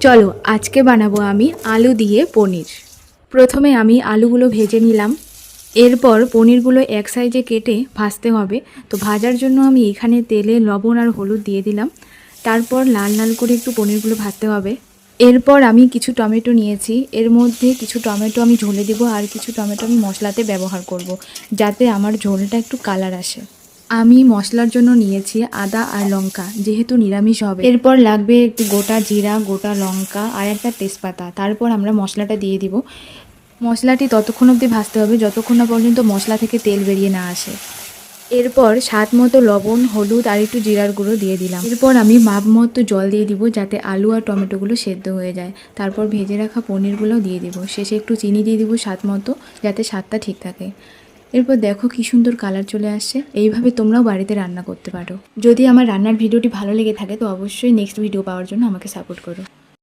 চলো আজকে বানাবো আমি আলু দিয়ে পনির। প্রথমে আমি আলুগুলো ভেজে নিলাম, এরপর পনিরগুলো এক সাইজে কেটে ভাজতে হবে। তো ভাজার জন্য আমি এখানে তেলে লবণ আর হলুদ দিয়ে দিলাম, তারপর লাল লাল করে একটু পনিরগুলো ভাজতে হবে। এরপর আমি কিছু টমেটো নিয়েছি, এর মধ্যে কিছু টমেটো আমি ঝোলে দেব আর কিছু টমেটো আমি মশলাতে ব্যবহার করব, যাতে আমার ঝোলটা একটু কালার আসে। আমি মশলার জন্য নিয়েছি আদা আর লঙ্কা, যেহেতু নিরামিষ হবে। এরপর লাগবে একটু গোটা জিরা, গোটা লঙ্কা আর একটা তেজপাতা। তারপর আমরা মশলাটা দিয়ে দিব। মশলাটি ততক্ষণ অবধি ভাজতে হবে যতক্ষণ না পর্যন্ত মশলা থেকে তেল বেরিয়ে না আসে। এরপর স্বাদ মতো লবণ, হলুদ আর একটু জিরার গুঁড়ো দিয়ে দিলাম। এরপর আমি মাপ মতো জল দিয়ে দিব, যাতে আলু আর টমেটোগুলো সেদ্ধ হয়ে যায়। তারপর ভেজে রাখা পনিরগুলোও দিয়ে দিব। শেষে একটু চিনি দিয়ে দিব স্বাদ মতো, যাতে স্বাদটা ঠিক থাকে। এরপর দেখো কি সুন্দর কালার চলে আসছে। এইভাবে তোমরাও বাড়িতে রান্না করতে পারো। যদি আমার রান্নার ভিডিওটি ভালো লেগে থাকে তো অবশ্যই নেক্সট ভিডিও পাওয়ার জন্য আমাকে সাপোর্ট করো।